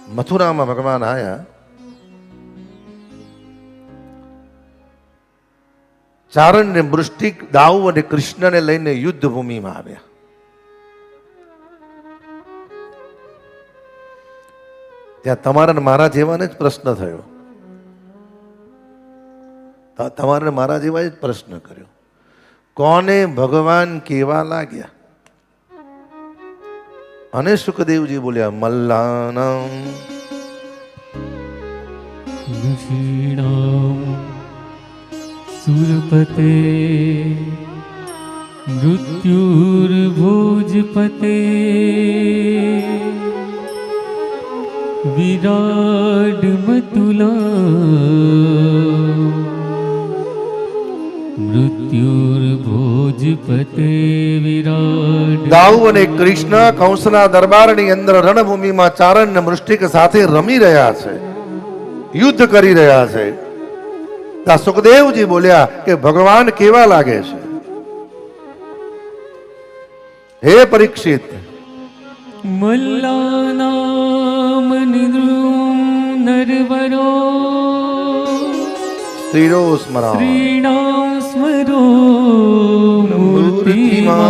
મથુરામાં ભગવાન આયા, ચારણ ને વૃષ્ટિક, દાઉ અને કૃષ્ણને લઈને યુદ્ધ ભૂમિમાં આવ્યા. ત્યાં તમારા મારા જેવાને જ પ્રશ્ન થયો, તમારે મારા જેવા જ પ્રશ્ન કર્યો, કોને ભગવાન કેવા લાગ્યા? અને સુખદેવજી બોલ્યા, મલ્લાનામ સુરપતે મૃત્યુર્ભોજપતે વિરાડ મતુલા મૃત્યુર્ભોજપતે વિરાડ. દાઉ અને કૃષ્ણ કંસના દરબારની અંદર રણભૂમિમાં ચારણ ને મૃષ્ટિક સાથે રમી રહ્યા છે, યુદ્ધ કરી રહ્યા છે. સુખદેવજી બોલ્યા કે ભગવાન કેવા લાગે છે? હે પરીક્ષિત, મલ્લાનામ નિદ્રુમ નરવરો સ્ત્રીરો સ્મરા શ્રીણામ સ્મરો મૂર્તિમાન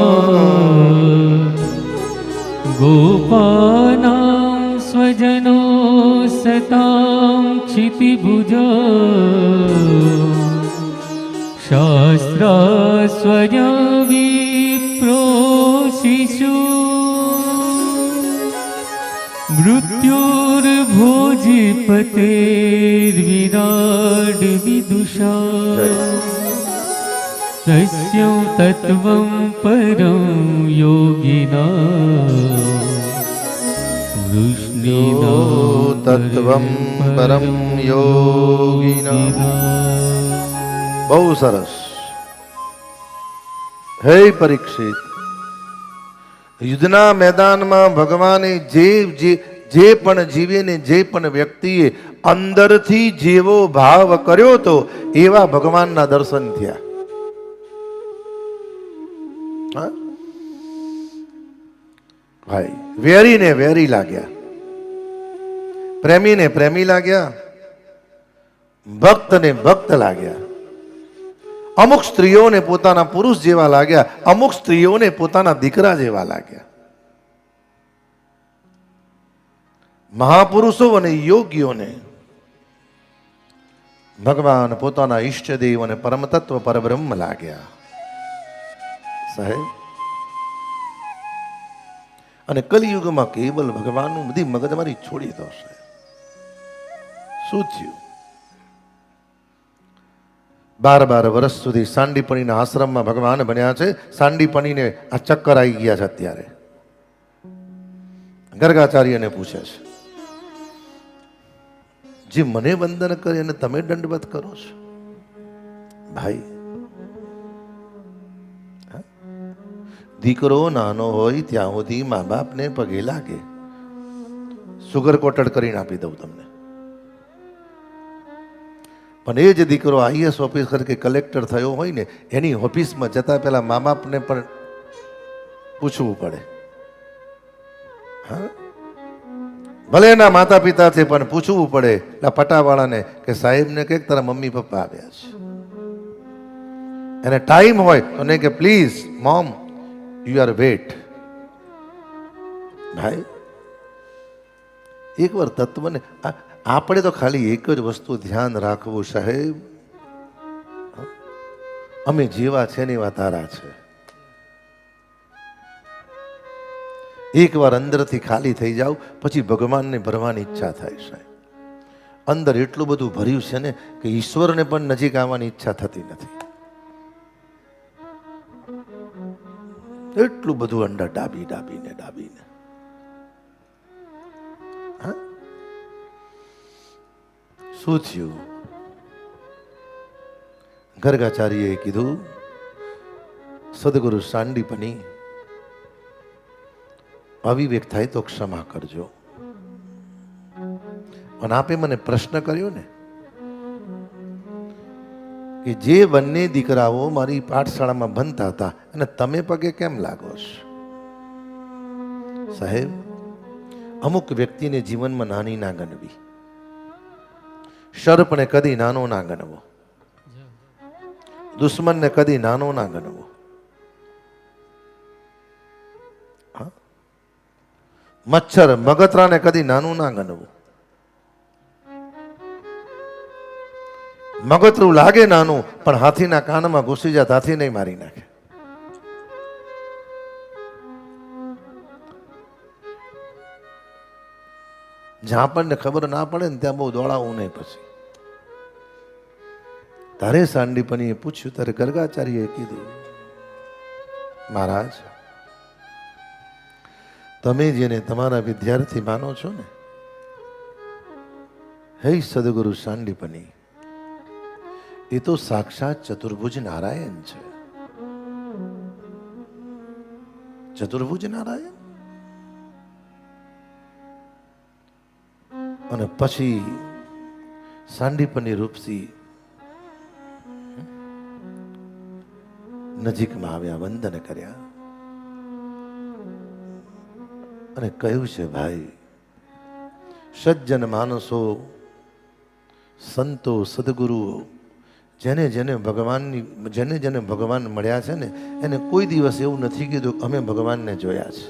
ગોપાનામ સ્વજનો સતામ ક્ષિતિભુજ શાસ્ત્રાસ્વય વિપ્રો શિશુ મૃત્યુર્ભોજપતેર્વિરાડ વિદુષા તસ્યં તત્વં પરં યોગિના વૃષ્ણિનો તત્વં પરમ યોગિના. બહુ સરસ. હે પરીક્ષિત, યુદ્ધના મેદાનમાં ભગવાને જે પણ જીવે ને જે પણ વ્યક્તિએ અંદરથી જેવો ભાવ કર્યો તો એવા ભગવાનના દર્શન થયા. ભાઈ, વેરીને વેરી લાગ્યા, પ્રેમીને પ્રેમી લાગ્યા, ભક્તને ભક્ત લાગ્યા. અમુક સ્ત્રીઓને પોતાના પુરુષ જેવા લાગ્યા, અમુક સ્ત્રીઓને પોતાના દીકરા જેવા લાગ્યા. મહાપુરુષો અને યોગીઓને ભગવાન પોતાના ઈષ્ટદેવ અને પરમ તત્વ પરબ્રહ્મ લાગ્યા. સાહેબ, અને કલિયુગમાં કેવલ ભગવાનનું બધી મગજમારી છોડી દો. શું થયું? 12 વર્ષ સુધી સાંડીપણીના આશ્રમમાં ભગવાન બન્યા છે. સાંડીપણીને આ ચક્કર આવી ગયા છે. અત્યારે ગર્ગાચાર્યને પૂછે છે, જે મને વંદન કરે અને તમે દંડવત કરો છો? ભાઈ, દીકરો નાનો હોય ત્યાં સુધી મા બાપને પગે લાગે. સુગર કોટેડ કરીને આપી દઉં તમને. પણ એ જ દીકરો આઈએસ ઓફિસર કે કલેક્ટર થયો હોય ને, એની ઓફિસમાં જતા પહેલા મા બાપને પણ પૂછવું પડે. હા, ભલે એના માતા પિતા છે પણ પૂછવું પડે પટાવાળાને કે સાહેબને કે તારા મમ્મી પપ્પા આવ્યા છે. એને ટાઈમ હોય તો નહીં કે please mom you are wait. ભાઈ, એકવાર તત્વને આપણે તો ખાલી એક જ વસ્તુ ધ્યાન રાખવું, સાહેબ, અમે જેવા છે ને એવા તારા છે. એકવાર અંદરથી ખાલી થઈ જાવ પછી ભગવાનને ભરવાની ઈચ્છા થાય. સાહેબ, અંદર એટલું બધું ભર્યું છે ને કે ઈશ્વરને પણ નજીક આવવાની ઈચ્છા થતી નથી. એટલું બધું અંદર ડાબીને શું થયું? ગર્ગાચાર્યએ કીધું, સદગુરુ સાંડીપની, અવિવેક થાય તો ક્ષમા કરજો. અને આપે મને પ્રશ્ન કર્યો ને કે જે બંને દીકરાઓ મારી પાઠશાળામાં ભણતા હતા અને તમે પગે કેમ લાગો છો? સાહેબ, અમુક વ્યક્તિને જીવનમાં નાની ના ગણવી, સર્પને કદી નાનો ના ગણવો, દુશ્મનને કદી નાનો ના ગણવો, મચ્છર મગતરાને કદી નાનું ના ગણવું. મગતરું લાગે નાનું પણ હાથીના કાનમાં ઘૂસી જાત હાથી નહીં મારી નાખે. જ્યાં આપણને ખબર ના પડે ને ત્યાં બહુ દોડાવવું નહીં. પછી તારે સાંડીપનીએ પૂછ્યું ત્યારે ગર્ગાચાર્યએ કીધું, મહારાજ તમે જેને તમારા વિદ્યાર્થી માનો છો ને, હે સદગુરુ સાંડીપની, એ તો સાક્ષાત ચતુર્ભુજ નારાયણ છે. ચતુર્ભુજ નારાયણ. અને પછી સાંડીપની રૂપસી નજીકમાં આવ્યા, વંદન કર્યા અને કહ્યું છે, ભાઈ સજ્જન માણસો, સંતો, સદગુરુઓ, જેને જેને ભગવાન મળ્યા છે ને, એને કોઈ દિવસ એવું નથી કીધું અમે ભગવાનને જોયા છે.